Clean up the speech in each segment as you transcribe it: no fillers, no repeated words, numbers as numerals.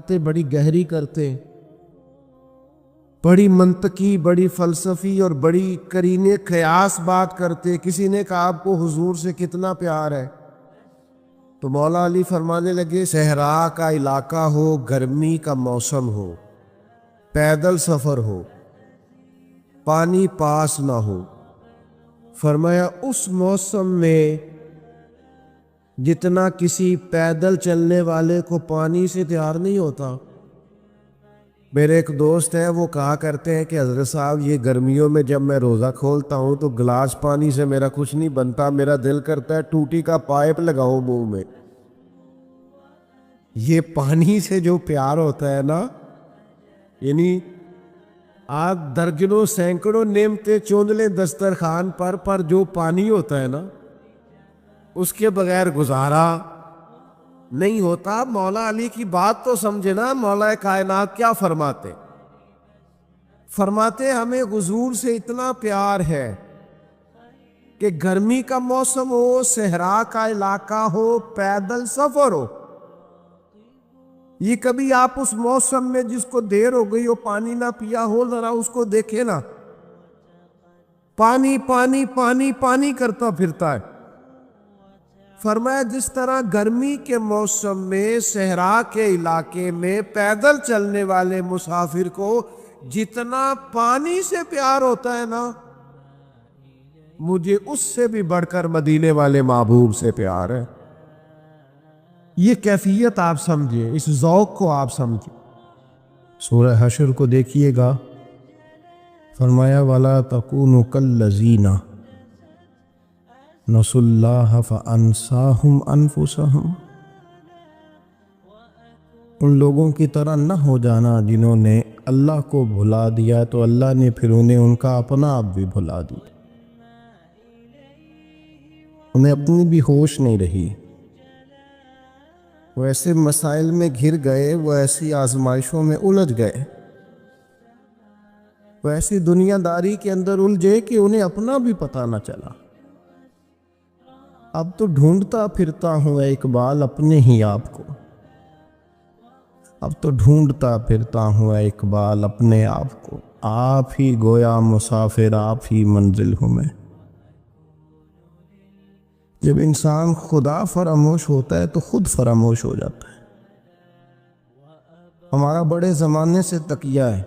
کرتے بڑی گہری کرتے، بڑی منطقی، بڑی فلسفی اور بڑی قرینے قیاس بات کرتے۔ کسی نے کہا آپ کو حضور سے کتنا پیار ہے، تو مولا علی فرمانے لگے صحرا کا علاقہ ہو، گرمی کا موسم ہو، پیدل سفر ہو، پانی پاس نہ ہو، فرمایا اس موسم میں جتنا کسی پیدل چلنے والے کو پانی سے پیار نہیں ہوتا۔ میرے ایک دوست ہے، وہ کہا کرتے ہیں کہ حضرت صاحب یہ گرمیوں میں جب میں روزہ کھولتا ہوں تو گلاس پانی سے میرا کچھ نہیں بنتا، میرا دل کرتا ہے ٹوٹی کا پائپ لگاؤ منہ میں۔ یہ پانی سے جو پیار ہوتا ہے نا، یعنی آپ درجنوں سینکڑوں نعمتیں چوند لیں دسترخوان پر جو پانی ہوتا ہے نا، اس کے بغیر گزارا نہیں ہوتا۔ مولا علی کی بات تو سمجھے نا، مولا کائنات کیا فرماتے؟ فرماتے ہمیں حضور سے اتنا پیار ہے کہ گرمی کا موسم ہو، صحرا کا علاقہ ہو، پیدل سفر ہو، یہ کبھی آپ اس موسم میں جس کو دیر ہو گئی ہو پانی نہ پیا ہو، ذرا اس کو دیکھے نا، پانی پانی پانی پانی کرتا پھرتا ہے۔ فرمایا جس طرح گرمی کے موسم میں صحرا کے علاقے میں پیدل چلنے والے مسافر کو جتنا پانی سے پیار ہوتا ہے نا، مجھے اس سے بھی بڑھ کر مدینے والے محبوب سے پیار ہے۔ یہ کیفیت آپ سمجھیں، اس ذوق کو آپ سمجھیں۔ سورہ حشر کو دیکھیے گا، فرمایا وَلَا تَكُونُوا كَالَّذِينَ نَسُوا اللَّهَ فَأَنسَاهُمْ أَنفُسَهُمْ۔ ان لوگوں کی طرح نہ ہو جانا جنہوں نے اللہ کو بھلا دیا تو اللہ نے پھر انہیں ان کا اپنا آپ بھی بھلا دیا، انہیں اپنی بھی ہوش نہیں رہی۔ وہ ایسے مسائل میں گھر گئے، وہ ایسی آزمائشوں میں الجھ گئے، وہ ایسی دنیا داری کے اندر الجھے کہ انہیں اپنا بھی پتہ نہ چلا۔ اب تو ڈھونڈتا پھرتا ہوں اے اقبال اپنے ہی آپ کو، اب تو ڈھونڈتا پھرتا ہوں اے اقبال اپنے آپ کو، آپ ہی گویا مسافر، آپ ہی منزل ہوں میں۔ جب انسان خدا فراموش ہوتا ہے تو خود فراموش ہو جاتا ہے۔ ہمارا بڑے زمانے سے تکیہ ہے،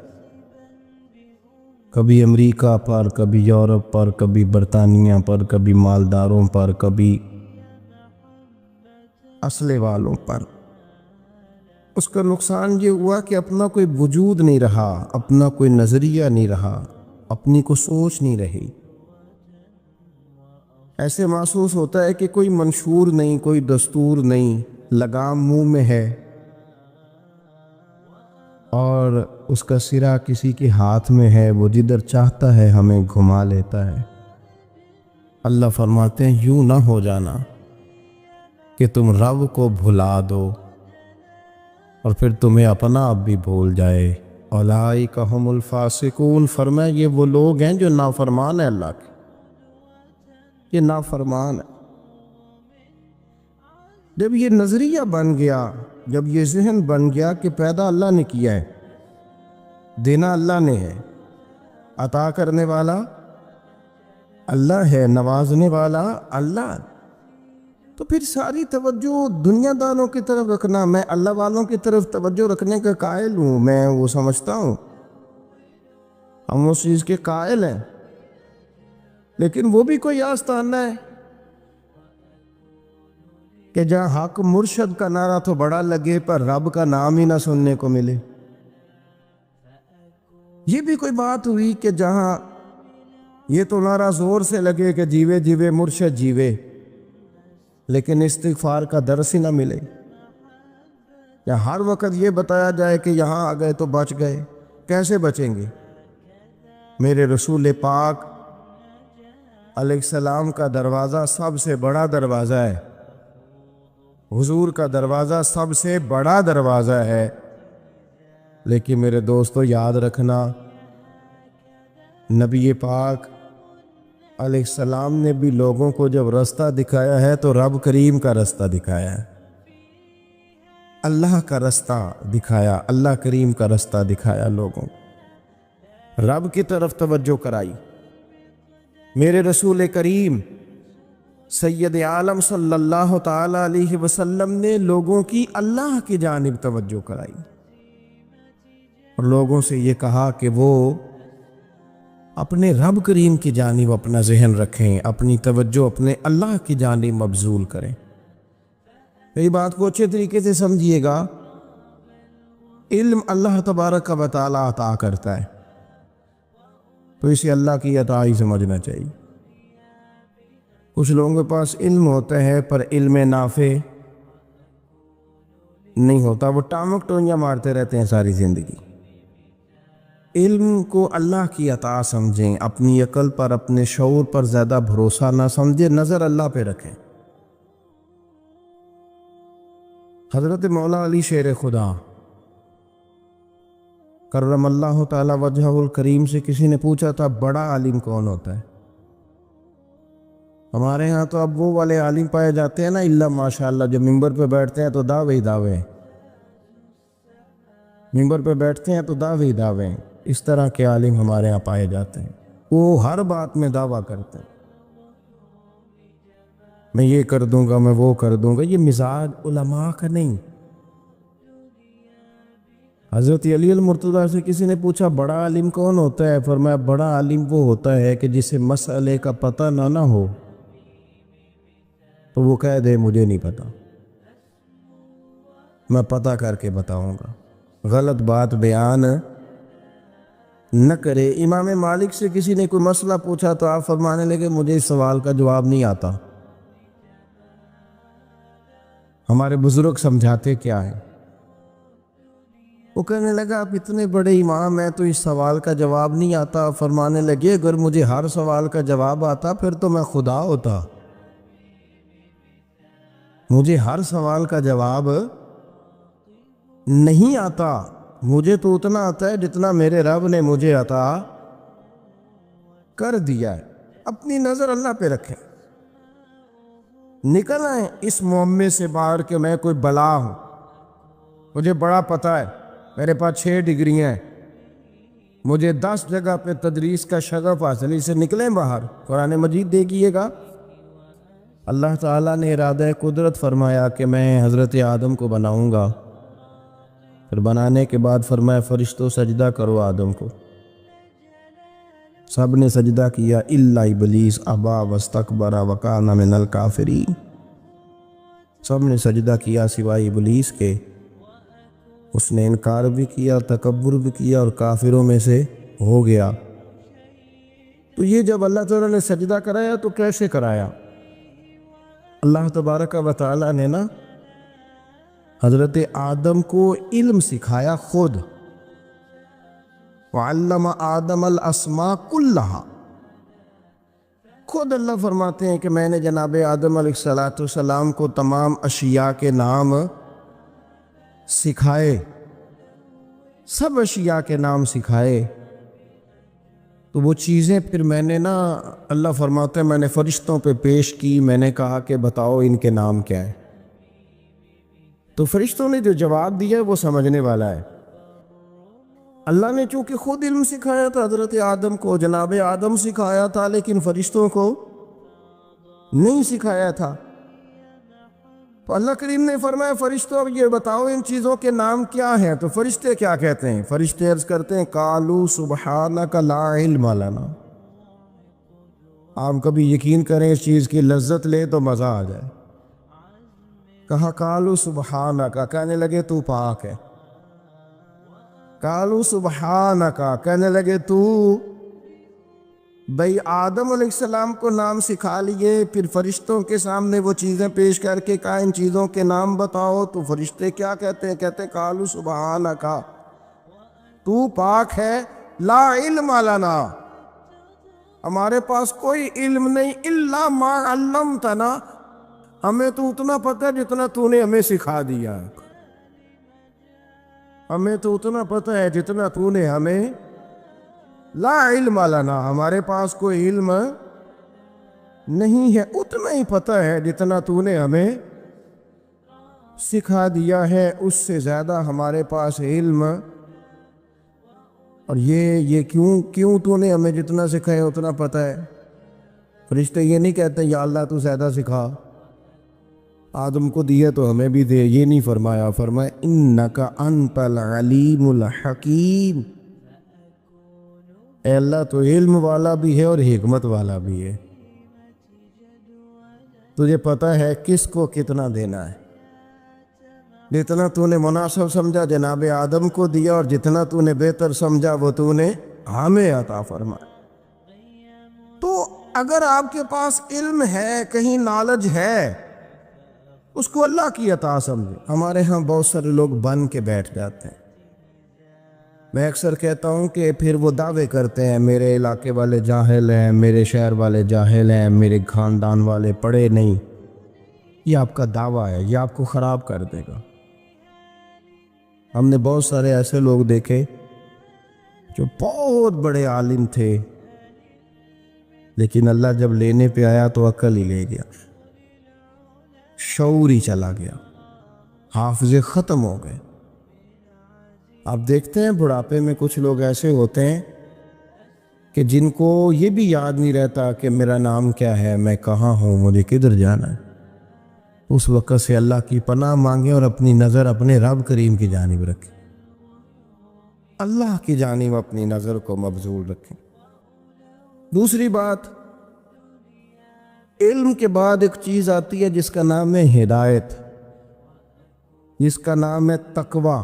کبھی امریکہ پر، کبھی یورپ پر، کبھی برطانیہ پر، کبھی مالداروں پر، کبھی اسلحے والوں پر۔ اس کا نقصان یہ ہوا کہ اپنا کوئی وجود نہیں رہا، اپنا کوئی نظریہ نہیں رہا، اپنی کو سوچ نہیں رہی۔ ایسے محسوس ہوتا ہے کہ کوئی منشور نہیں، کوئی دستور نہیں، لگام منہ میں ہے اور اس کا سرا کسی کے ہاتھ میں ہے، وہ جدھر چاہتا ہے ہمیں گھما لیتا ہے۔ اللہ فرماتے ہیں یوں نہ ہو جانا کہ تم رب کو بھلا دو اور پھر تمہیں اپنا آپ بھی بھول جائے۔ اولئک ھم الفاسقون، فرمایا یہ وہ لوگ ہیں جو نافرمان ہیں اللہ کے، یہ نافرمان ہے۔ جب یہ نظریہ بن گیا، جب یہ ذہن بن گیا کہ پیدا اللہ نے کیا ہے، دینا اللہ نے ہے، عطا کرنے والا اللہ ہے، نوازنے والا اللہ، تو پھر ساری توجہ دنیا داروں کی طرف رکھنا، میں اللہ والوں کی طرف توجہ رکھنے کا قائل ہوں، میں وہ سمجھتا ہوں، ہم اس چیز کے قائل ہیں، لیکن وہ بھی کوئی آستانہ ہے کہ جہاں حق مرشد کا نعرہ تو بڑا لگے پر رب کا نام ہی نہ سننے کو ملے۔ یہ بھی کوئی بات ہوئی کہ جہاں یہ تو نعرہ زور سے لگے کہ جیوے جیوے مرشد جیوے، لیکن استغفار کا درس ہی نہ ملے، یا ہر وقت یہ بتایا جائے کہ یہاں آ گئے تو بچ گئے، کیسے بچیں گے؟ میرے رسول پاک علیہ السلام کا دروازہ سب سے بڑا دروازہ ہے، حضور کا دروازہ سب سے بڑا دروازہ ہے، لیکن میرے دوستو یاد رکھنا، نبی پاک علیہ السلام نے بھی لوگوں کو جب رستہ دکھایا ہے تو رب کریم کا رستہ دکھایا ہے۔ اللہ کا رستہ دکھایا، اللہ کریم کا رستہ دکھایا، لوگوں رب کی طرف توجہ کرائی۔ میرے رسول کریم سید عالم صلی اللہ تعالی علیہ وسلم نے لوگوں کی اللہ کی جانب توجہ کرائی اور لوگوں سے یہ کہا کہ وہ اپنے رب کریم کی جانب اپنا ذہن رکھیں، اپنی توجہ اپنے اللہ کی جانب مبذول کریں۔ یہ بات کو اچھے طریقے سے سمجھیے گا، علم اللہ تبارک و تعالی عطا کرتا ہے تو اسے اللہ کی عطا ہی سمجھنا چاہیے۔ کچھ لوگوں کے پاس علم ہوتا ہے پر علم نافع نہیں ہوتا، وہ ٹامک ٹوئیاں مارتے رہتے ہیں ساری زندگی۔ علم کو اللہ کی عطا سمجھیں، اپنی عقل پر اپنے شعور پر زیادہ بھروسہ نہ سمجھیں، نظر اللہ پہ رکھیں۔ حضرت مولا علی شیر خدا کرم اللہ تعالی وجہہ الکریم سے کسی نے پوچھا تھا بڑا عالم کون ہوتا ہے؟ ہمارے ہاں تو اب وہ والے عالم پائے جاتے ہیں نا، اللہ ماشاءاللہ، جب ممبر پہ بیٹھتے ہیں تو دعوے ہی دعوے، ممبر پہ بیٹھتے ہیں تو دعوے ہی دعوے، اس طرح کے عالم ہمارے ہاں پائے جاتے ہیں۔ وہ ہر بات میں دعویٰ کرتے ہیں، میں یہ کر دوں گا، میں وہ کر دوں گا۔ یہ مزاج علماء کا نہیں۔ حضرت علی المرتضیٰ سے کسی نے پوچھا بڑا عالم کون ہوتا ہے؟ فرمایا بڑا عالم وہ ہوتا ہے کہ جسے مسئلے کا پتہ نہ ہو تو وہ کہہ دے مجھے نہیں پتا، میں پتہ کر کے بتاؤں گا، غلط بات بیان نہ کرے۔ امام مالک سے کسی نے کوئی مسئلہ پوچھا تو آپ فرمانے لگے مجھے اس سوال کا جواب نہیں آتا۔ ہمارے بزرگ سمجھاتے کیا ہے؟ وہ کہنے لگا آپ اتنے بڑے امام ہیں تو اس سوال کا جواب نہیں آتا۔ فرمانے لگے اگر مجھے ہر سوال کا جواب آتا پھر تو میں خدا ہوتا۔ مجھے ہر سوال کا جواب نہیں آتا، مجھے تو اتنا آتا ہے جتنا میرے رب نے مجھے عطا کر دیا ہے۔ اپنی نظر اللہ پہ رکھیں، نکل آئیں اس معمے سے باہر کہ میں کوئی بلا ہوں، مجھے بڑا پتہ ہے، میرے پاس 6 ڈگریاں ہیں، مجھے 10 جگہ پہ تدریس کا شغف حاصل، اسے نکلیں باہر۔ قرآن مجید دیکھیے گا، اللہ تعالیٰ نے ارادہ قدرت فرمایا کہ میں حضرت آدم کو بناؤں گا، پھر بنانے کے بعد فرمایا فرشتوں سجدہ کرو آدم کو، سب نے سجدہ کیا الا ابلیس ابا واستکبر وکان من الکافرین، سب نے سجدہ کیا سوائے ابلیس کے، اس نے انکار بھی کیا، تکبر بھی کیا اور کافروں میں سے ہو گیا۔ تو یہ جب اللہ تعالیٰ نے سجدہ کرایا تو کیسے کرایا؟ اللہ تبارک و تعالیٰ نے نا حضرت آدم کو علم سکھایا خود، وعلم آدم الاسماء کلہا، خود اللہ فرماتے ہیں کہ میں نے جناب آدم علیہ السلام کو تمام اشیاء کے نام سکھائے، سب اشیاء کے نام سکھائے۔ تو وہ چیزیں پھر میں نے نا، اللہ فرماتے ہیں میں نے فرشتوں پہ پیش کی، میں نے کہا کہ بتاؤ ان کے نام کیا ہے، تو فرشتوں نے جو جواب دیا وہ سمجھنے والا ہے۔ اللہ نے چونکہ خود علم سکھایا تھا حضرت آدم کو، جناب آدم سکھایا تھا، لیکن فرشتوں کو نہیں سکھایا تھا۔ تو اللہ کریم نے فرمایا فرشتوں اب یہ بتاؤ ان چیزوں کے نام کیا ہیں؟ تو فرشتے کیا کہتے ہیں؟ فرشتے عرض کرتے ہیں قالوا سبحانک لا علم لنا۔ آپ کبھی یقین کریں اس چیز کی لذت لے تو مزہ آ جائے۔ کہا قالوا سبحانک، کہنے لگے تو پاک ہے۔ قالوا سبحانک، کہنے لگے تو، بھئی آدم علیہ السلام کو نام سکھا لیے، پھر فرشتوں کے سامنے وہ چیزیں پیش کر کے کہا ان چیزوں کے نام بتاؤ، تو فرشتے کیا کہتے ہیں؟ کہتے ہیں قالوا سبحانک، تو پاک ہے، لا علم لنا، ہمارے پاس کوئی علم نہیں، الا ما علمتنا، ہمیں تو اتنا پتہ ہے جتنا تو نے ہمیں سکھا دیا، ہمیں تو اتنا پتہ ہے جتنا تو نے ہمیں، لا علم لنا، ہمارے پاس کوئی علم نہیں ہے، اتنا ہی پتہ ہے جتنا تو نے ہمیں سکھا دیا ہے اس سے زیادہ ہمارے پاس علم، اور یہ کیوں تو نے ہمیں جتنا سکھایا اتنا پتہ ہے۔ فرشتے یہ نہیں کہتے یا اللہ تو زیادہ سکھا، آدم کو دیا تو ہمیں بھی دے، یہ نہیں فرمایا، فرمایا انک انت العلیم الحکیم، اے اللہ تو علم والا بھی ہے اور حکمت والا بھی ہے، تجھے پتہ ہے کس کو کتنا دینا ہے، جتنا تو نے مناسب سمجھا جناب آدم کو دیا، اور جتنا تو نے بہتر سمجھا وہ تو نے ہمیں عطا فرمایا۔ تو اگر آپ کے پاس علم ہے، کہیں نالج ہے، اس کو اللہ کی عطا سمجھے۔ ہمارے ہاں بہت سارے لوگ بن کے بیٹھ جاتے ہیں۔ میں اکثر کہتا ہوں کہ پھر وہ دعوے کرتے ہیں میرے علاقے والے جاہل ہیں، میرے شہر والے جاہل ہیں، میرے خاندان والے پڑھے نہیں۔ یہ آپ کا دعویٰ ہے، یہ آپ کو خراب کر دے گا۔ ہم نے بہت سارے ایسے لوگ دیکھے جو بہت بڑے عالم تھے، لیکن اللہ جب لینے پہ آیا تو عقل ہی لے گیا، شعور ہی چلا گیا، حافظے ختم ہو گئے۔ آپ دیکھتے ہیں بڑھاپے میں کچھ لوگ ایسے ہوتے ہیں کہ جن کو یہ بھی یاد نہیں رہتا کہ میرا نام کیا ہے، میں کہاں ہوں، مجھے کدھر جانا ہے۔ اس وقت سے اللہ کی پناہ مانگیں اور اپنی نظر اپنے رب کریم کی جانب رکھیں، اللہ کی جانب اپنی نظر کو مبذول رکھیں۔ دوسری بات، علم کے بعد ایک چیز آتی ہے جس کا نام ہے ہدایت، جس کا نام ہے تقوی،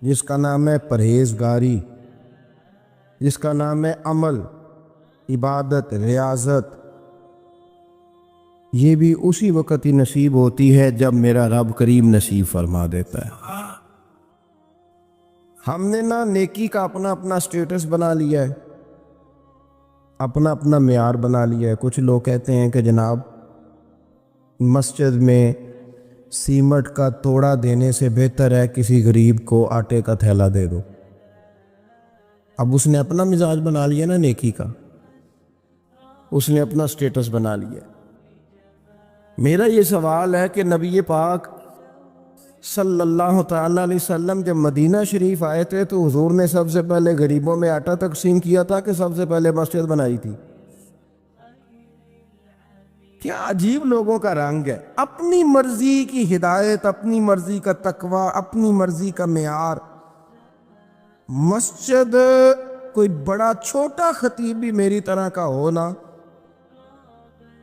جس کا نام ہے پرہیزگاری، جس کا نام ہے عمل، عبادت، ریاضت۔ یہ بھی اسی وقت ہی نصیب ہوتی ہے جب میرا رب کریم نصیب فرما دیتا ہے۔ ہم نے نا نیکی کا اپنا اپنا سٹیٹس بنا لیا ہے، اپنا اپنا معیار بنا لیا ہے۔ کچھ لوگ کہتے ہیں کہ جناب مسجد میں سیمٹ کا توڑا دینے سے بہتر ہے کسی غریب کو آٹے کا تھیلا دے دو۔ اب اس نے اپنا مزاج بنا لیا نا نیکی کا، اس نے اپنا سٹیٹس بنا لیا۔ میرا یہ سوال ہے کہ نبی پاک صلی اللہ تعالیٰ علیہ وسلم جب مدینہ شریف آئے تھے تو حضور نے سب سے پہلے غریبوں میں آٹا تقسیم کیا تھا کہ سب سے پہلے مسجد بنائی تھی؟ کیا عجیب لوگوں کا رنگ ہے، اپنی مرضی کی ہدایت، اپنی مرضی کا تقوی، اپنی مرضی کا معیار۔ مسجد کوئی بڑا چھوٹا خطیب بھی میری طرح کا ہونا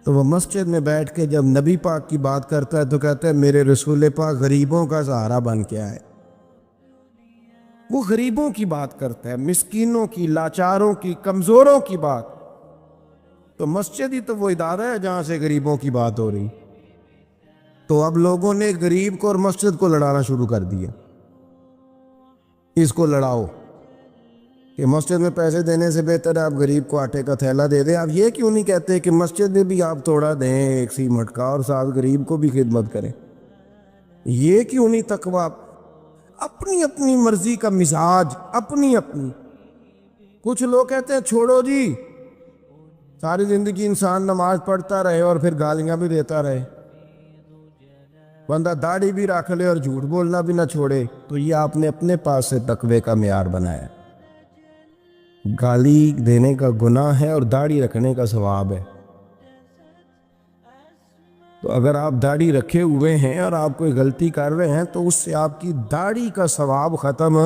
تو وہ مسجد میں بیٹھ کے جب نبی پاک کی بات کرتا ہے تو کہتا ہے میرے رسول پاک غریبوں کا سہارا بن کے آئے۔ وہ غریبوں کی بات کرتا ہے، مسکینوں کی، لاچاروں کی، کمزوروں کی بات۔ تو مسجد ہی تو وہ ادارہ ہے جہاں سے غریبوں کی بات ہو رہی۔ تو اب لوگوں نے غریب کو اور مسجد کو لڑانا شروع کر دیا، اس کو لڑاؤ کہ مسجد میں پیسے دینے سے بہتر ہے آپ غریب کو آٹے کا تھیلا دے دیں۔ آپ یہ کیوں نہیں کہتے کہ مسجد میں بھی آپ توڑا دیں ایک سیمٹ کا اور ساتھ غریب کو بھی خدمت کریں؟ یہ کیوں نہیں تقویٰ؟ اپنی اپنی مرضی کا مزاج، اپنی اپنی۔ کچھ لوگ کہتے ہیں چھوڑو جی، ساری زندگی انسان نماز پڑھتا رہے اور پھر گالیاں بھی دیتا رہے، بندہ داڑھی بھی رکھ لے اور جھوٹ بولنا بھی نہ چھوڑے، تو یہ آپ نے اپنے پاس سے تقوی کا معیار بنایا۔ گالی دینے کا گناہ ہے اور داڑھی رکھنے کا ثواب ہے۔ تو اگر آپ داڑھی رکھے ہوئے ہیں اور آپ کوئی غلطی کر رہے ہیں تو اس سے آپ کی داڑھی کا ثواب ختم۔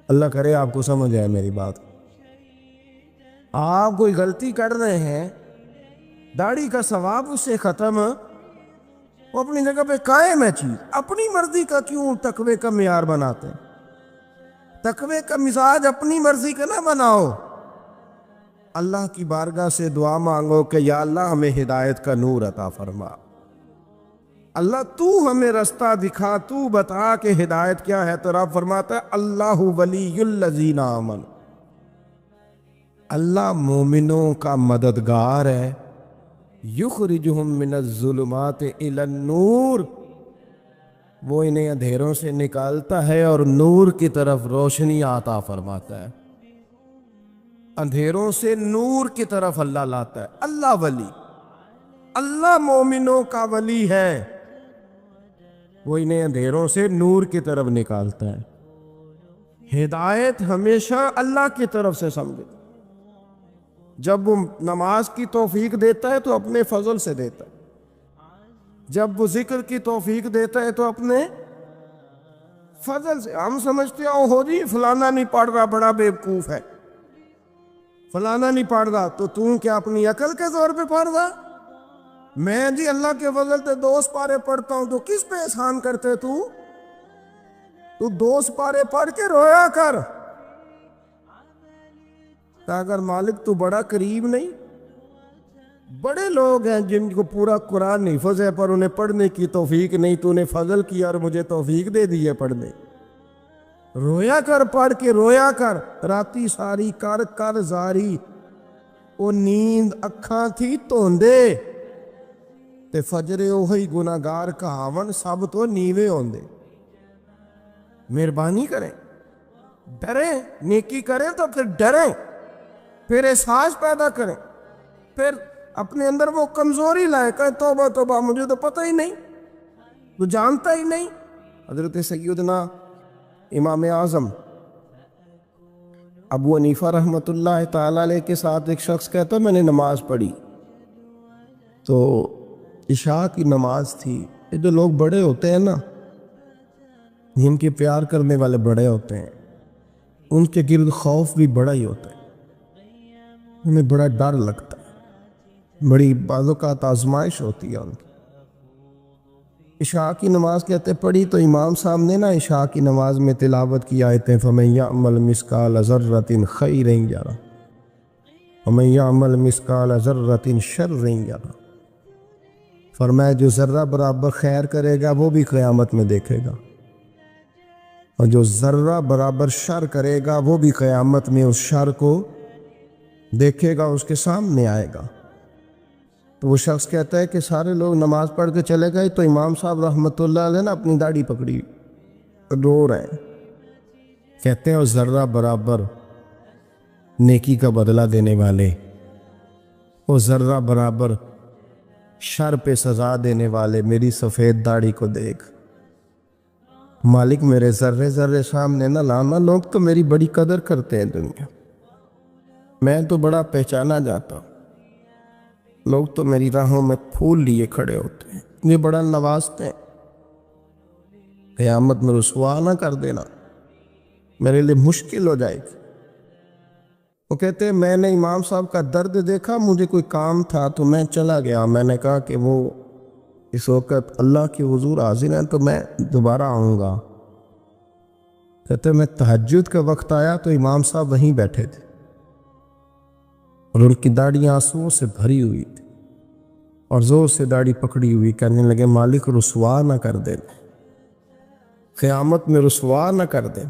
اللہ کرے آپ کو سمجھ آئے میری بات۔ آپ کوئی غلطی کر رہے ہیں، داڑھی کا ثواب اس سے ختم، وہ اپنی جگہ پہ قائم ہے چیز۔ اپنی مرضی کا کیوں تقوی کا معیار بناتے ہیں؟ تقوی کا مزاج اپنی مرضی کا نہ بناؤ۔ اللہ کی بارگاہ سے دعا مانگو کہ یا اللہ ہمیں ہدایت کا نور عطا فرما، اللہ تو ہمیں رستہ دکھا، تو بتا کہ ہدایت کیا ہے۔ تو رب فرماتا ہے اللہ ولی الذین آمنوا، اللہ مومنوں کا مددگار ہے، یخرجہم من الظلمات الی النور، وہ انہیں اندھیروں سے نکالتا ہے اور نور کی طرف روشنی عطا فرماتا ہے۔ اندھیروں سے نور کی طرف اللہ لاتا ہے۔ اللہ ولی، اللہ مومنوں کا ولی ہے۔ وہ انہیں اندھیروں سے نور کی طرف نکالتا ہے۔ ہدایت ہمیشہ اللہ کی طرف سے سمجھے۔ جب وہ نماز کی توفیق دیتا ہے تو اپنے فضل سے دیتا ہے، جب وہ ذکر کی توفیق دیتا ہے تو اپنے فضل سے۔ ہم سمجھتے ہیں ہو جی فلانا نہیں پڑھ رہا بڑا بیوقوف ہے، فلانا نہیں پڑھ رہا، تو کیا اپنی عقل کے زور پہ پڑھ رہا؟ میں جی اللہ کے فضل سے 2 پارے پڑھتا ہوں، تو کس پہ احسان کرتے تو 2 پارے پڑھ کے رویا کر، اگر مالک تو بڑا قریب نہیں۔ بڑے لوگ ہیں جن کو پورا قرآن حفظ ہے پر انہیں پڑھنے کی توفیق نہیں، تو انہیں فضل کیا اور مجھے توفیق دے دی ہے پڑھنے۔ رویا کر، پڑھ کے رویا کر، راتی ساری کر کر زاری، وہ نیند اکھاں تھی توندے تے فجرے اوہی گناہگار کہاون سب تو نیوے ہوندے۔ مہربانی کریں، ڈریں، نیکی کریں تو پھر ڈریں، پھر احساس پیدا کریں، پھر اپنے اندر وہ کمزوری لائے کہ توبہ توبہ مجھے تو پتہ ہی نہیں، تو جانتا ہی نہیں۔ حضرت سیدنا امام اعظم ابو حنیفہ رحمۃ اللہ تعالیٰ علیہ کے ساتھ ایک شخص کہتا میں نے نماز پڑھی، تو عشاء کی نماز تھی۔ یہ جو لوگ بڑے ہوتے ہیں نا، جن کے پیار کرنے والے بڑے ہوتے ہیں، ان کے گرد خوف بھی بڑا ہی ہوتا ہے، انہیں بڑا ڈر لگتا ہے، بڑی بعض اوقات آزمائش ہوتی ہے ان کی۔ عشاء کی نماز کہتے پڑھی تو امام صاحب نے نا عشاء کی نماز میں تلاوت کی آیتیں فَمَن يَعْمَلْ مِثْقَالَ ذَرَّةٍ خَيْرًا يَرَهُ وَمَن يَعْمَلْ مِثْقَالَ ذَرَّةٍ شَرًّا يَرَهُ۔ فرمایا جو ذرہ برابر خیر کرے گا وہ بھی قیامت میں دیکھے گا، اور جو ذرہ برابر شر کرے گا وہ بھی قیامت میں اس شر کو دیکھے گا، اس کے سامنے آئے گا۔ تو وہ شخص کہتا ہے کہ سارے لوگ نماز پڑھ کے چلے گئے تو امام صاحب رحمۃ اللہ علیہ نے اپنی داڑھی پکڑی، رو رہے ہیں، کہتے ہیں اور ذرہ برابر نیکی کا بدلہ دینے والے، وہ ذرہ برابر شر پہ سزا دینے والے میری سفید داڑھی کو دیکھ، مالک میرے ذرے ذرے سامنے نہ لانا، لوگ تو میری بڑی قدر کرتے ہیں دنیا، میں تو بڑا پہچانا جاتا ہوں، لوگ تو میری راہوں میں پھول لیے کھڑے ہوتے ہیں، یہ بڑا نوازتے ہیں، قیامت میں رسوا نہ کر دینا، میرے لیے مشکل ہو جائے گی۔ وہ کہتے ہیں میں نے امام صاحب کا درد دیکھا، مجھے کوئی کام تھا تو میں چلا گیا، میں نے کہا کہ وہ اس وقت اللہ کے حضور حاضر ہیں تو میں دوبارہ آؤں گا۔ کہتے ہیں میں تہجد کا وقت آیا تو امام صاحب وہیں بیٹھے تھے اور ان کی داڑھی آنسوؤں سے بھری ہوئی تھی اور زور سے داڑھی پکڑی ہوئی، کہنے لگے مالک رسوا نہ کر دے، قیامت میں رسوا نہ کر دے۔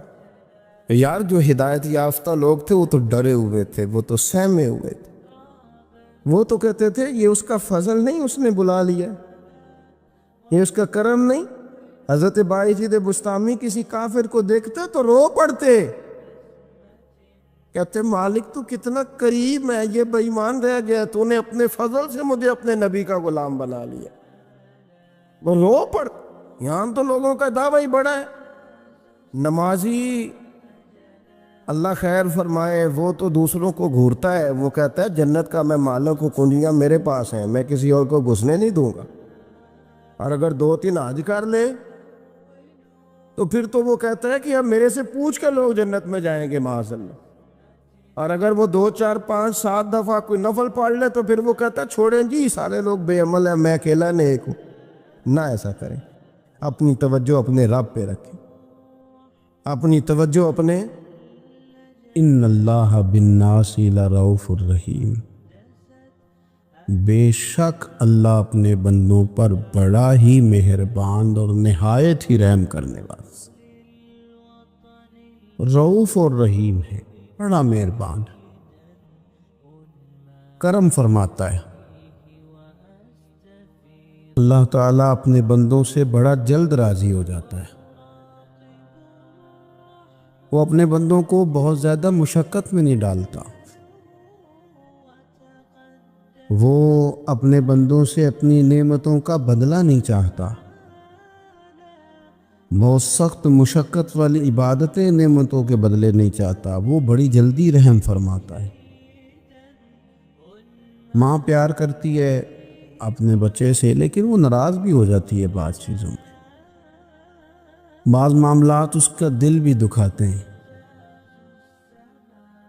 یار جو ہدایت یافتہ لوگ تھے وہ تو ڈرے ہوئے تھے، وہ تو سہمے ہوئے تھے، وہ تو کہتے تھے یہ اس کا فضل نہیں اس نے بلا لیا، یہ اس کا کرم نہیں۔ حضرت باعزید بسطامی کسی کافر کو دیکھتے تو رو پڑتے، کہتے مالک تو کتنا قریب ہے، یہ بے ایمان رہ گیا، تو نے اپنے فضل سے مجھے اپنے نبی کا غلام بنا لیا، وہ رو پڑ۔ یہاں تو لوگوں کا دعویٰ ہی بڑا ہے، نمازی اللہ خیر فرمائے وہ تو دوسروں کو گھورتا ہے، وہ کہتا ہے جنت کا میں مالک ہوں، کنجیاں میرے پاس ہیں، میں کسی اور کو گھسنے نہیں دوں گا، اور اگر 2-3 حج کر لے تو پھر تو وہ کہتا ہے کہ اب میرے سے پوچھ کے لوگ جنت میں جائیں گے معاذ اللہ، اور اگر وہ 2 4 5 7 دفعہ کوئی نفل پڑھ لے تو پھر وہ کہتا ہے چھوڑیں جی سارے لوگ بے عمل ہیں، میں اکیلا نیک ہوں۔ نہ ایسا کریں، اپنی توجہ اپنے رب پہ رکھیں، اپنی توجہ اپنے ان اللہ بالناس لرؤوف الرحیم، بے شک اللہ اپنے بندوں پر بڑا ہی مہربان اور نہایت ہی رحم کرنے والا رؤوف اور رحیم ہے، بڑا مہربان ہے، کرم فرماتا ہے۔ اللہ تعالیٰ اپنے بندوں سے بڑا جلد راضی ہو جاتا ہے، وہ اپنے بندوں کو بہت زیادہ مشقت میں نہیں ڈالتا، وہ اپنے بندوں سے اپنی نعمتوں کا بدلہ نہیں چاہتا، بہت سخت مشقت والی عبادتیں نعمتوں کے بدلے نہیں چاہتا، وہ بڑی جلدی رحم فرماتا ہے۔ ماں پیار کرتی ہے اپنے بچے سے، لیکن وہ ناراض بھی ہو جاتی ہے بعض چیزوں میں۔ بعض معاملات اس کا دل بھی دکھاتے ہیں۔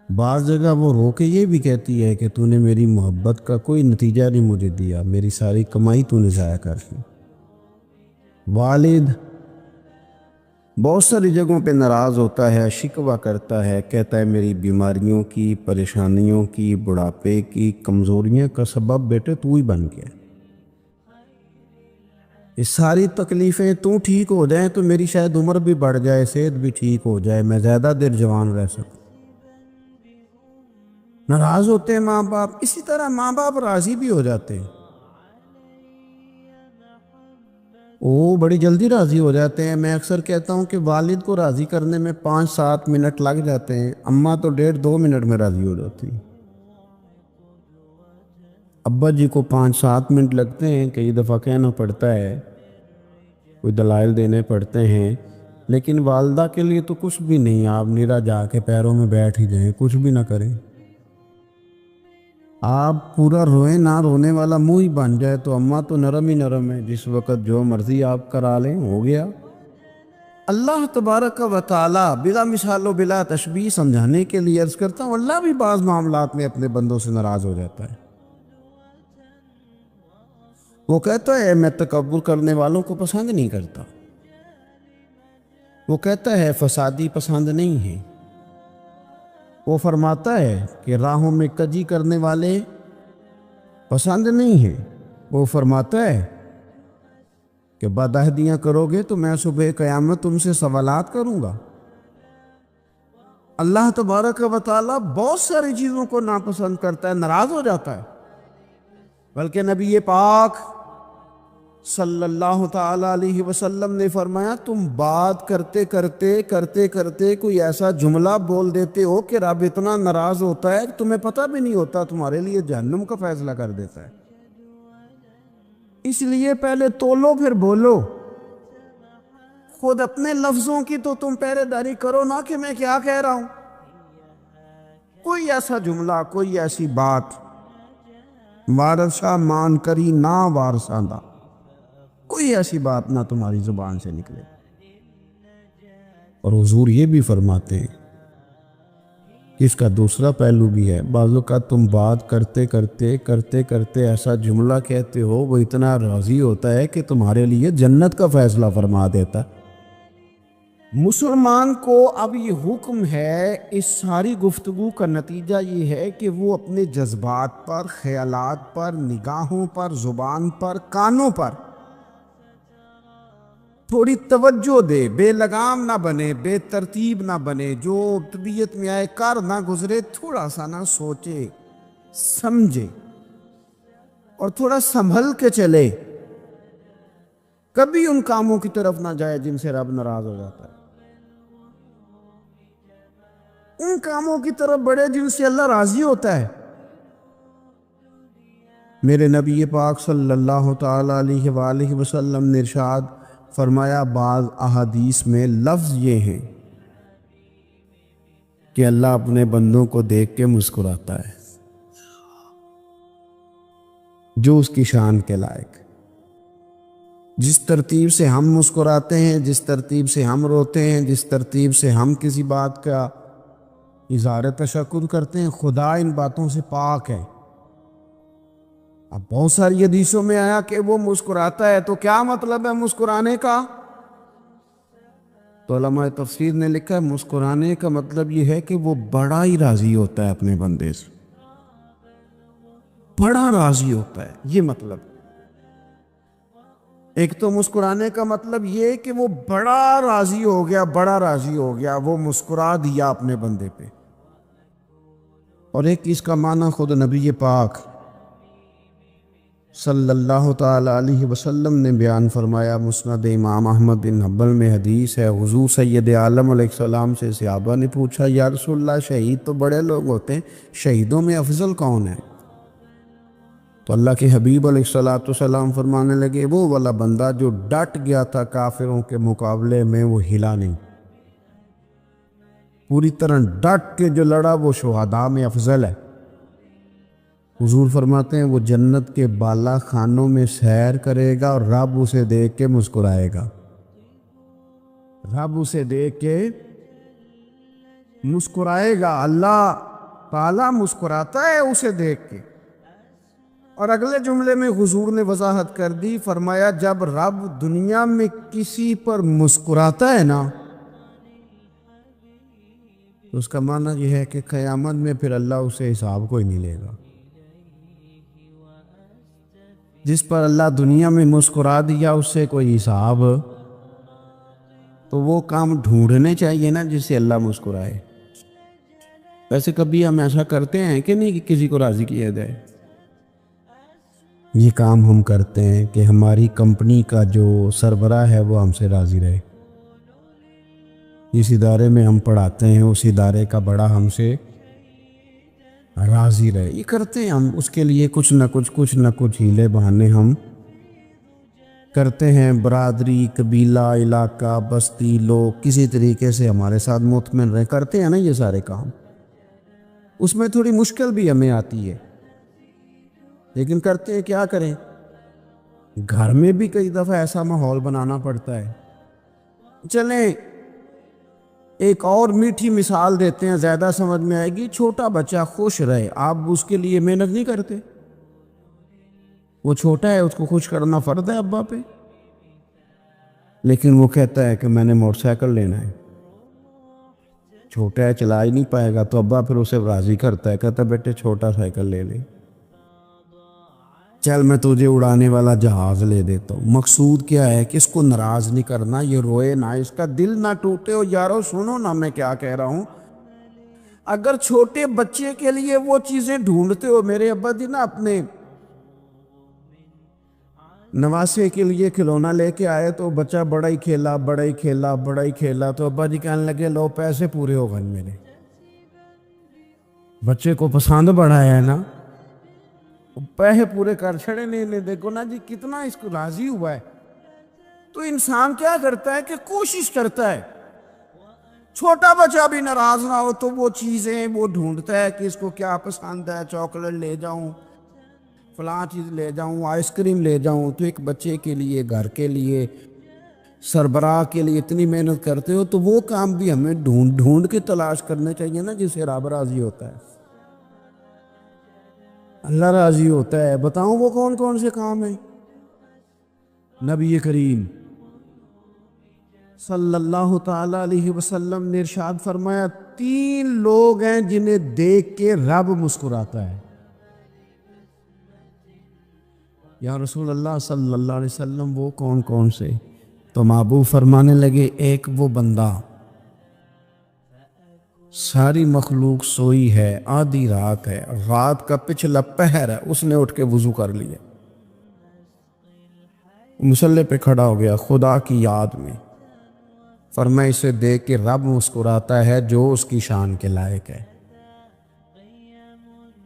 بعض جگہ وہ رو کے یہ بھی کہتی ہے کہ تو نے میری محبت کا کوئی نتیجہ نہیں مجھے دیا، میری ساری کمائی تو نے ضائع کر دی۔ والد بہت ساری جگہوں پہ ناراض ہوتا ہے، شکوہ کرتا ہے، کہتا ہے میری بیماریوں کی، پریشانیوں کی، بڑھاپے کی، کمزوریاں کا سبب بیٹے تو ہی بن گیا۔ یہ ساری تکلیفیں تو ٹھیک ہو جائیں تو میری شاید عمر بھی بڑھ جائے، صحت بھی ٹھیک ہو جائے، میں زیادہ دیر جوان رہ سکوں۔ ناراض ہوتے ہیں ماں باپ، اسی طرح ماں باپ راضی بھی ہو جاتے ہیں، وہ بڑی جلدی راضی ہو جاتے ہیں۔ میں اکثر کہتا ہوں کہ والد کو راضی کرنے میں 5-7 منٹ لگ جاتے ہیں، اماں تو 1.5-2 منٹ میں راضی ہو جاتی ہیں۔ ابا جی کو 5-7 منٹ لگتے ہیں، کئی دفعہ کہنا پڑتا ہے، کوئی دلائل دینے پڑتے ہیں، لیکن والدہ کے لیے تو کچھ بھی نہیں، آپ نیرا جا کے پیروں میں بیٹھ ہی جائیں، کچھ بھی نہ کریں، آپ پورا روئیں نہ، رونے والا منہ ہی بن جائے تو اماں تو نرم ہی نرم ہے، جس وقت جو مرضی آپ کرا لیں ہو گیا۔ اللہ تبارک و تعالی بلا مثال و بلا تشبیہ سمجھانے کے لیے عرض کرتا ہوں، اللہ بھی بعض معاملات میں اپنے بندوں سے ناراض ہو جاتا ہے۔ وہ کہتا ہے میں تکبر کرنے والوں کو پسند نہیں کرتا، وہ کہتا ہے فسادی پسند نہیں ہے، وہ فرماتا ہے کہ راہوں میں کجی کرنے والے پسند نہیں ہیں، وہ فرماتا ہے کہ بدعہدیاں کرو گے تو میں صبح قیامت تم سے سوالات کروں گا۔ اللہ تبارک و تعالیٰ بہت ساری چیزوں کو ناپسند کرتا ہے، ناراض ہو جاتا ہے، بلکہ نبی پاک صلی اللہ تعالیٰ علیہ وسلم نے فرمایا تم بات کرتے کرتے کوئی ایسا جملہ بول دیتے ہو کہ رب اتنا ناراض ہوتا ہے کہ تمہیں پتہ بھی نہیں ہوتا، تمہارے لیے جہنم کا فیصلہ کر دیتا ہے۔ اس لیے پہلے تولو پھر بولو، خود اپنے لفظوں کی تو تم پہرے داری کرو نا کہ میں کیا کہہ رہا ہوں۔ کوئی ایسا جملہ، کوئی ایسی بات وارثہ مان کری نہ وارثاندہ، کوئی ایسی بات نہ تمہاری زبان سے نکلے۔ اور حضور یہ بھی فرماتے ہیں کہ اس کا دوسرا پہلو بھی ہے، بعض اوقات تم بات کرتے ایسا جملہ کہتے ہو وہ اتنا راضی ہوتا ہے کہ تمہارے لیے جنت کا فیصلہ فرما دیتا۔ مسلمان کو اب یہ حکم ہے، اس ساری گفتگو کا نتیجہ یہ ہے کہ وہ اپنے جذبات پر، خیالات پر، نگاہوں پر، زبان پر، کانوں پر تھوڑی توجہ دے، بے لگام نہ بنے، بے ترتیب نہ بنے، جو طبیعت میں آئے کر نہ گزرے، تھوڑا سا نہ سوچے سمجھے اور تھوڑا سنبھل کے چلے، کبھی ان کاموں کی طرف نہ جائے جن سے رب ناراض ہو جاتا ہے، ان کاموں کی طرف بڑھے جن سے اللہ راضی ہوتا ہے۔ میرے نبی پاک صلی اللہ تعالیٰ علیہ وآلہ وسلم نے ارشاد فرمایا، بعض احادیث میں لفظ یہ ہیں کہ اللہ اپنے بندوں کو دیکھ کے مسکراتا ہے جو اس کی شان کے لائق۔ جس ترتیب سے ہم مسکراتے ہیں، جس ترتیب سے ہم روتے ہیں، جس ترتیب سے ہم کسی بات کا اظہار تشکر کرتے ہیں، خدا ان باتوں سے پاک ہے۔ اب بہت ساری حدیثوں میں آیا کہ وہ مسکراتا ہے، تو کیا مطلب ہے مسکرانے کا؟ تو علماء تفسیر نے لکھا ہے مسکرانے کا مطلب یہ ہے کہ وہ بڑا ہی راضی ہوتا ہے اپنے بندے سے، بڑا راضی ہوتا ہے، یہ مطلب۔ ایک تو مسکرانے کا مطلب یہ کہ وہ بڑا راضی ہو گیا، بڑا راضی ہو گیا، وہ مسکرا دیا اپنے بندے پہ۔ اور ایک اس کا معنی خود نبی پاک صلی اللہ تعالیٰ علیہ وسلم نے بیان فرمایا، مسند امام احمد بن حنبل میں حدیث ہے، حضور سید عالم علیہ السلام سے صحابہ نے پوچھا، یا رسول اللہ شہید تو بڑے لوگ ہوتے ہیں، شہیدوں میں افضل کون ہے؟ تو اللہ کے حبیب علیہ الصلوۃ والسلام فرمانے لگے وہ والا بندہ جو ڈٹ گیا تھا کافروں کے مقابلے میں وہ ہلا نہیں، پوری طرح ڈٹ کے جو لڑا وہ شہداء میں افضل ہے۔ حضور فرماتے ہیں وہ جنت کے بالا خانوں میں سیر کرے گا اور رب اسے دیکھ کے مسکرائے گا، رب اسے دیکھ کے مسکرائے گا، اللہ تعالیٰ مسکراتا ہے اسے دیکھ کے۔ اور اگلے جملے میں حضور نے وضاحت کر دی، فرمایا جب رب دنیا میں کسی پر مسکراتا ہے نا تو اس کا معنی یہ ہے کہ قیامت میں پھر اللہ اسے حساب کوئی نہیں لے گا۔ جس پر اللہ دنیا میں مسکرا دیا اس سے کوئی حساب، تو وہ کام ڈھونڈنے چاہیے نا جس سے اللہ مسکرائے۔ ویسے کبھی ہم ایسا کرتے ہیں کہ نہیں کہ کسی کو راضی کیا جائے؟ یہ کام ہم کرتے ہیں کہ ہماری کمپنی کا جو سربراہ ہے وہ ہم سے راضی رہے، جس ادارے میں ہم پڑھاتے ہیں اس ادارے کا بڑا ہم سے راضی رہے۔ یہ کرتے ہیں ہم، اس کے لیے کچھ نہ کچھ ہیلے بہانے ہم کرتے ہیں۔ برادری، قبیلہ، علاقہ، بستی، لوگ کسی طریقے سے ہمارے ساتھ مطمئن رہے، کرتے ہیں نا یہ سارے کام۔ اس میں تھوڑی مشکل بھی ہمیں آتی ہے، لیکن کرتے ہیں، کیا کریں۔ گھر میں بھی کئی دفعہ ایسا ماحول بنانا پڑتا ہے۔ چلیں ایک اور میٹھی مثال دیتے ہیں، زیادہ سمجھ میں آئے گی۔ چھوٹا بچہ خوش رہے، آپ اس کے لیے محنت نہیں کرتے؟ وہ چھوٹا ہے، اس کو خوش کرنا فرض ہے ابا پہ، لیکن وہ کہتا ہے کہ میں نے موٹر سائیکل لینا ہے۔ چھوٹا ہے، چلا ہی نہیں پائے گا، تو ابا پھر اسے راضی کرتا ہے، کہتا ہے بیٹے چھوٹا سائیکل لے لے، چل میں تجھے اڑانے والا جہاز لے دیتا ہوں۔ مقصود کیا ہے کہ اس کو ناراض نہیں کرنا، یہ روئے نہ، اس کا دل نہ ٹوٹے۔ اور یارو سنو نا میں کیا کہہ رہا ہوں، اگر چھوٹے بچے کے لیے وہ چیزیں ڈھونڈتے ہو، میرے ابا جی نا اپنے نواسے کے لیے کھلونا لے کے آئے تو بچہ بڑا ہی کھیلا، تو ابا جی کہنے لگے لو پیسے پورے ہو گئے میرے۔ بچے کو پسند بڑا ہے نا، پیسے پورے کر چھڑے، نہیں دیکھو نا جی کتنا اس کو راضی ہوا ہے۔ تو انسان کیا کرتا ہے کہ کوشش کرتا ہے چھوٹا بچہ بھی ناراض نہ ہو، تو وہ چیزیں وہ ڈھونڈتا ہے کہ اس کو کیا پسند ہے، چاکلیٹ لے جاؤں، فلاں چیز لے جاؤں، آئس کریم لے جاؤں۔ تو ایک بچے کے لیے، گھر کے لیے، سربراہ کے لیے اتنی محنت کرتے ہو، تو وہ کام بھی ہمیں ڈھونڈ کے تلاش کرنے چاہیے نا جس سے رب راضی ہوتا ہے، اللہ راضی ہوتا ہے۔ بتاؤں وہ کون کون سے کام ہیں؟ نبی کریم صلی اللہ تعالی علیہ وسلم نے ارشاد فرمایا 3 لوگ ہیں جنہیں دیکھ کے رب مسکراتا ہے۔ یا رسول اللہ صلی اللہ علیہ وسلم وہ کون کون سے؟ تو محبوب فرمانے لگے ایک وہ بندہ ساری مخلوق سوئی ہے، آدھی رات ہے، رات کا پچھلا پہر ہے، اس نے اٹھ کے وضو کر لیا، مصلی پہ کھڑا ہو گیا خدا کی یاد میں، فرمایا اسے دیکھ کے رب مسکراتا ہے جو اس کی شان کے لائق ہے،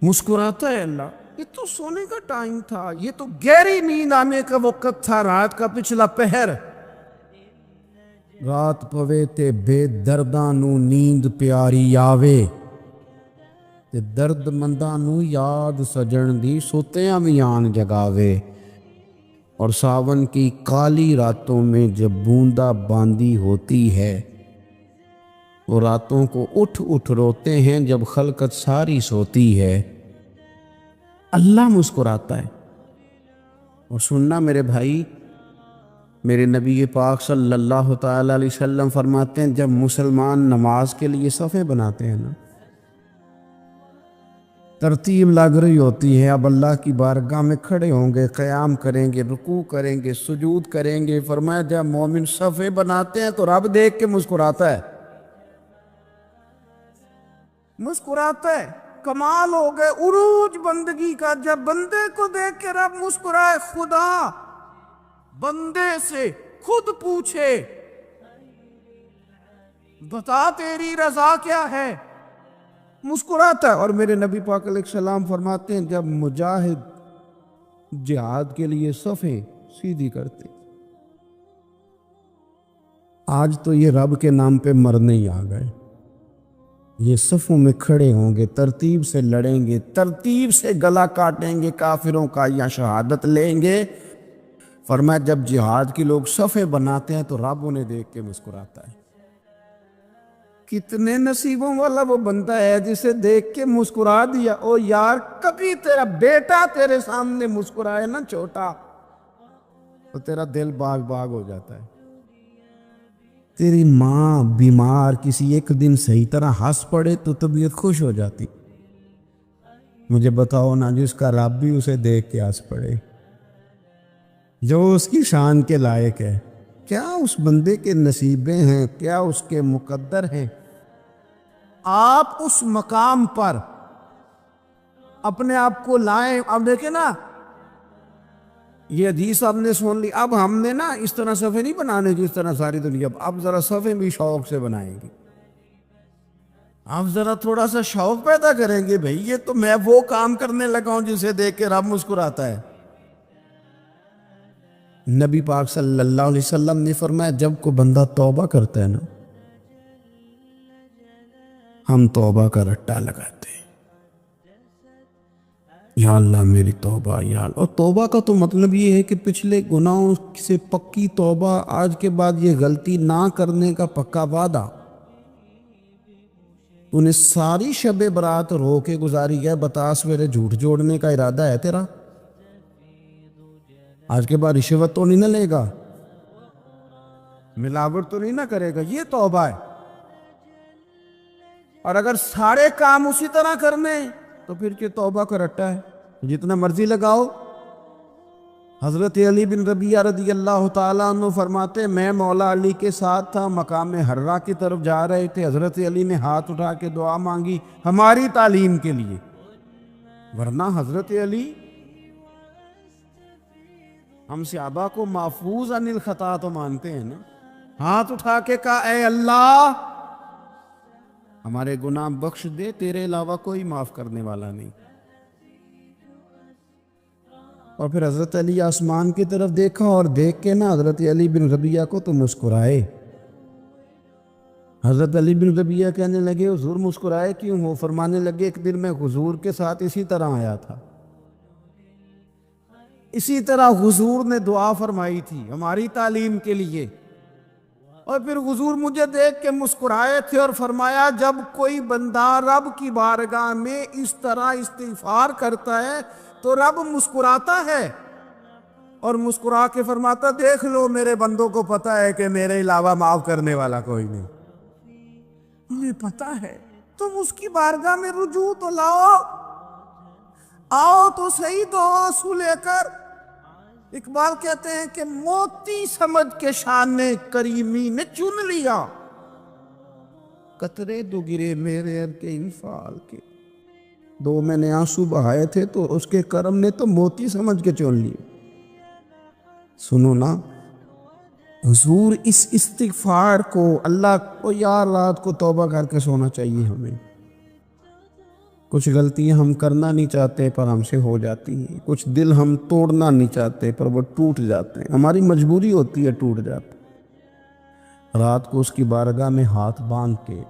مسکراتا ہے اللہ۔ یہ تو سونے کا ٹائم تھا، یہ تو گہری نیند آنے کا وقت تھا، رات کا پچھلا پہر، رات پوے تے بے درداں نو نیند پیاری آوے، تے درد منداں نو یاد سجن دی سوتیاں بھی آن جگاوے، اور ساون کی کالی راتوں میں جب بوندا باندی ہوتی ہے، وہ راتوں کو اٹھ اٹھ روتے ہیں جب خلقت ساری سوتی ہے، اللہ مسکراتا ہے۔ اور سننا میرے بھائی، میرے نبی پاک صلی اللہ تعالی علیہ وسلم فرماتے ہیں جب مسلمان نماز کے لیے صفیں بناتے ہیں نا، ترتیب لگ رہی ہوتی ہے، اب اللہ کی بارگاہ میں کھڑے ہوں گے، قیام کریں گے، رکوع کریں گے، سجود کریں گے، فرمایا جب مومن صفیں بناتے ہیں تو رب دیکھ کے مسکراتا ہے، مسکراتا ہے۔ کمال ہو گئے عروج بندگی کا، جب بندے کو دیکھ کے رب مسکرائے، خدا بندے سے خود پوچھے بتا تیری رضا کیا ہے، مسکراتا ہے۔ اور میرے نبی پاک علیہ السلام فرماتے ہیں جب مجاہد جہاد کے لیے صفیں سیدھی کرتے. آج تو یہ رب کے نام پہ مرنے ہی آ گئے. یہ صفوں میں کھڑے ہوں گے، ترتیب سے لڑیں گے، ترتیب سے گلا کاٹیں گے کافروں کا یا شہادت لیں گے. فرمایا جب جہاد کی لوگ صفیں بناتے ہیں تو رب انہیں دیکھ کے مسکراتا ہے. کتنے نصیبوں والا وہ بندہ ہے جسے دیکھ کے مسکرا دیا. او یار، کبھی تیرا بیٹا تیرے سامنے مسکرائے نا چھوٹا، تو تیرا دل باغ باغ ہو جاتا ہے. تیری ماں بیمار کسی ایک دن صحیح طرح ہنس پڑے تو طبیعت خوش ہو جاتی. مجھے بتاؤ نا جس کا رب بھی اسے دیکھ کے ہنس پڑے، جو اس کی شان کے لائق ہے، کیا اس بندے کے نصیبیں ہیں، کیا اس کے مقدر ہیں. آپ اس مقام پر اپنے آپ کو لائیں. اب دیکھیں نا، یہ حدیث آپ نے سن لی. اب ہم نے نا اس طرح صفیں نہیں بنانے جس طرح ساری دنیا. اب ذرا صفیں بھی شوق سے بنائیں گے. آپ ذرا تھوڑا سا شوق پیدا کریں گے. بھئی یہ تو میں وہ کام کرنے لگا ہوں جسے دیکھ کے رب مسکراتا ہے. نبی پاک صلی اللہ علیہ وسلم نے فرمایا جب کوئی بندہ توبہ کرتا ہے نا، ہم توبہ کا رٹا لگاتے ہیں. یا اللہ میری توبہ، یا اللہ. اور توبہ کا تو مطلب یہ ہے کہ پچھلے گناہوں سے پکی توبہ، آج کے بعد یہ غلطی نہ کرنے کا پکا وعدہ. تو نے ساری شب برات رو کے گزاری ہے، بتا سویرے جھوٹ جوڑنے کا ارادہ ہے تیرا؟ آج کے بعد رشوت تو نہیں نہ لے گا، ملاوٹ تو نہیں نہ کرے گا. یہ توبہ ہے. اور اگر سارے کام اسی طرح کرنے تو پھر کہ توبہ کا رٹا ہے، جتنا مرضی لگاؤ. حضرت علی بن ربیعہ رضی اللہ تعالیٰ عنہ فرماتے میں مولا علی کے ساتھ تھا، مقام حرہ کی طرف جا رہے تھے. حضرت علی نے ہاتھ اٹھا کے دعا مانگی ہماری تعلیم کے لیے. ورنہ حضرت علی ہم صحابہ کو محفوظ عن الخطا تو مانتے ہیں نا. ہاتھ اٹھا کے کہا اے اللہ ہمارے گناہ بخش دے، تیرے علاوہ کوئی معاف کرنے والا نہیں. اور پھر حضرت علی آسمان کی طرف دیکھا اور دیکھ کے نا حضرت علی بن ربیعہ کو تو مسکرائے. حضرت علی بن ربیعہ کہنے لگے حضور مسکرائے کیوں ہو؟ فرمانے لگے ایک دن میں حضور کے ساتھ اسی طرح آیا تھا، اسی طرح حضور نے دعا فرمائی تھی ہماری تعلیم کے لیے، اور پھر حضور مجھے دیکھ کے مسکرائے تھے اور فرمایا جب کوئی بندہ رب کی بارگاہ میں اس طرح استغفار کرتا ہے تو رب مسکراتا ہے، اور مسکرا کے فرماتا دیکھ لو میرے بندوں کو پتہ ہے کہ میرے علاوہ معاف کرنے والا کوئی نہیں. مجھے پتہ ہے. تم اس کی بارگاہ میں رجوع تو لاؤ، آؤ تو صحیح دو آنسو لے کر. اقبال کہتے ہیں کہ موتی سمجھ کے شان کریمی نے چن لیا، قطرے دو گرے میرے ار کے انفال کے. دو میں نے آنسو بہائے تھے تو اس کے کرم نے تو موتی سمجھ کے چن لیے. سنو نا حضور اس استغفار کو اللہ کو یار رات کو توبہ کر کے سونا چاہیے. ہمیں کچھ غلطیاں ہم کرنا نہیں چاہتے پر ہم سے ہو جاتی ہیں، کچھ دل ہم توڑنا نہیں چاہتے پر وہ ٹوٹ جاتے ہیں، ہماری مجبوری ہوتی ہے ٹوٹ جاتے. رات کو اس کی بارگاہ میں ہاتھ باندھ کے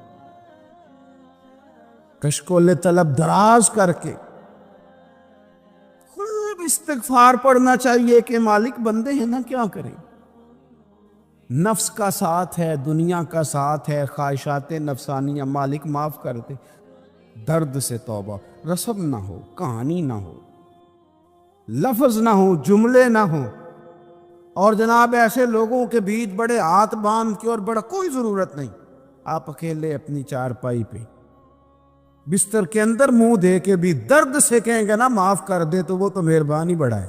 کشکول طلب دراز کر کے خوب استغفار پڑھنا چاہیے کہ مالک بندے ہیں نا کیا کریں. نفس کا ساتھ ہے، دنیا کا ساتھ ہے، خواہشات نفسانیہ. مالک معاف کر دے. درد سے توبہ، رسم نہ ہو، کہانی نہ ہو، لفظ نہ ہو، جملے نہ ہو، اور جناب ایسے لوگوں کے بیچ بڑے ہاتھ باندھ کے اور بڑا کوئی ضرورت نہیں. آپ اکیلے اپنی چارپائی پہ بستر کے اندر منہ دے کے بھی درد سے کہیں گے نا معاف کر دے تو وہ تو مہربانی بڑا ہے.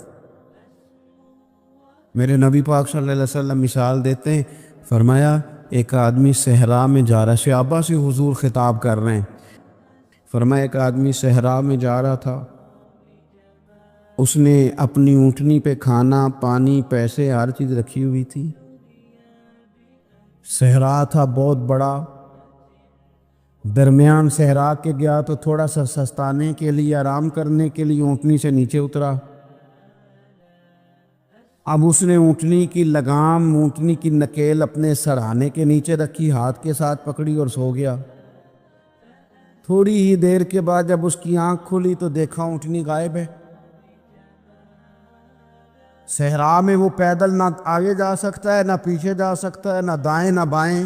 میرے نبی پاک صلی اللہ علیہ وسلم مثال دیتے ہیں، فرمایا ایک آدمی صحرا میں جا رہا ہے. صحابہ سے حضور خطاب کر رہے ہیں. فرمایا ایک آدمی صحرا میں جا رہا تھا، اس نے اپنی اونٹنی پہ کھانا پانی پیسے ہر چیز رکھی ہوئی تھی. صحرا تھا بہت بڑا، درمیان صحرا کے گیا تو تھوڑا سا سستانے کے لیے آرام کرنے کے لیے اونٹنی سے نیچے اترا. اب اس نے اونٹنی کی لگام، اونٹنی کی نکیل اپنے سرہانے کے نیچے رکھی، ہاتھ کے ساتھ پکڑی اور سو گیا۔ تھوڑی ہی دیر کے بعد جب اس کی آنکھ کھلی تو دیکھا اونٹنی غائب ہے۔ صحرا میں وہ پیدل نہ آگے جا سکتا ہے، نہ پیچھے جا سکتا ہے، نہ دائیں نہ بائیں،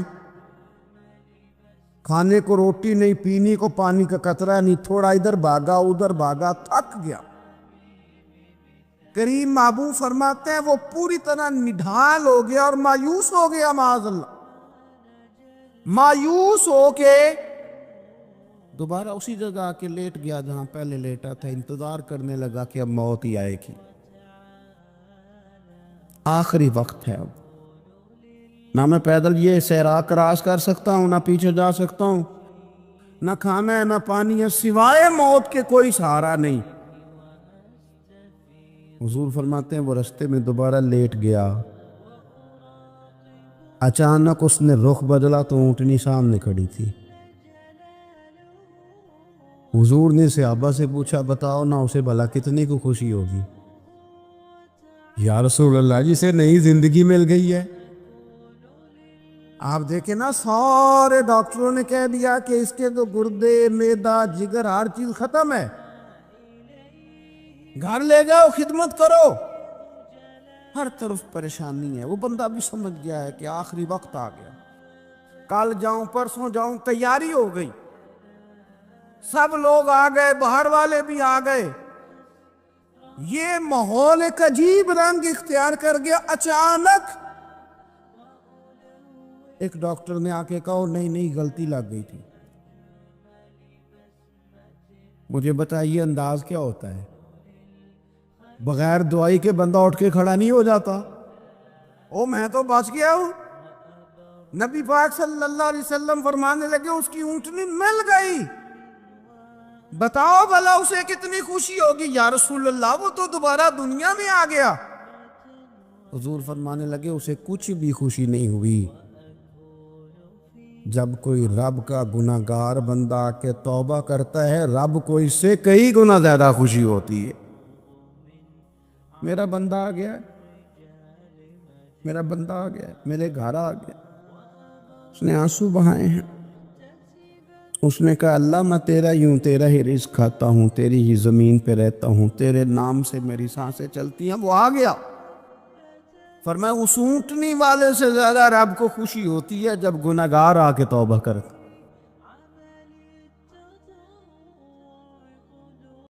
کھانے کو روٹی نہیں، پینے کو پانی کا قطرہ نہیں، تھوڑا ادھر بھاگا ادھر بھاگا، تھک گیا۔ کریم محبوب فرماتے ہیں وہ پوری طرح نڈھال ہو گیا اور مایوس ہو گیا، معاذ اللہ، مایوس ہو کے دوبارہ اسی جگہ آ کے لیٹ گیا جہاں پہلے لیٹا تھا، انتظار کرنے لگا کہ اب موت ہی آئے گی، آخری وقت ہے اب، نہ میں پیدل یہ صحرا کراس کر سکتا ہوں، نہ پیچھے جا سکتا ہوں، نہ کھانا ہے نہ پانی ہے، سوائے موت کے کوئی سہارا نہیں۔ حضور فرماتے ہیں وہ رستے میں دوبارہ لیٹ گیا، اچانک اس نے رخ بدلا تو اونٹنی سامنے کھڑی تھی۔ حضور نے صحابہ سے پوچھا بتاؤ نا اسے بھلا کتنے کو خوشی ہوگی؟ یا رسول اللہ جسے نئی زندگی مل گئی ہے۔ آپ دیکھیں نا سارے ڈاکٹروں نے کہہ دیا کہ اس کے تو گردے، معدہ، جگر ہر چیز ختم ہے، گھر لے جاؤ خدمت کرو، ہر طرف پریشانی ہے۔ وہ بندہ بھی سمجھ گیا ہے کہ آخری وقت آ گیا، کل جاؤں پرسوں جاؤں، تیاری ہو گئی، سب لوگ آ گئے، باہر والے بھی آ گئے، یہ ماحول ایک عجیب رنگ اختیار کر گیا۔ اچانک ایک ڈاکٹر نے آ کے کہا نہیں نہیں غلطی لگ گئی تھی۔ مجھے بتائیے انداز کیا ہوتا ہے؟ بغیر دعائی کے بندہ اٹھ کے کھڑا نہیں ہو جاتا، او میں تو بچ گیا ہوں۔ نبی پاک صلی اللہ علیہ وسلم فرمانے لگے اس کی اونٹنی مل گئی، بتاؤ بھلا اسے کتنی خوشی ہوگی؟ یا رسول اللہ وہ تو دوبارہ دنیا میں آ گیا۔ حضور فرمانے لگے اسے کچھ بھی خوشی نہیں ہوئی۔ جب کوئی رب کا گناہ گار بندہ آ کے توبہ کرتا ہے، رب کو اس سے کئی گنا زیادہ خوشی ہوتی ہے۔ میرا بندہ آ گیا، میرا بندہ آ گیا، میرے گھر آ گیا۔ اس نے آنسو بہائے ہیں، اس نے کہا اللہ میں تیرا ہی رزق کھاتا ہوں، تیری ہی زمین پہ رہتا ہوں، تیرے نام سے میری سانسیں چلتی ہیں۔ وہ آ گیا، فرمایا اس اونٹنی والے سے زیادہ رب کو خوشی ہوتی ہے جب گناہگار آ کے توبہ کرتا۔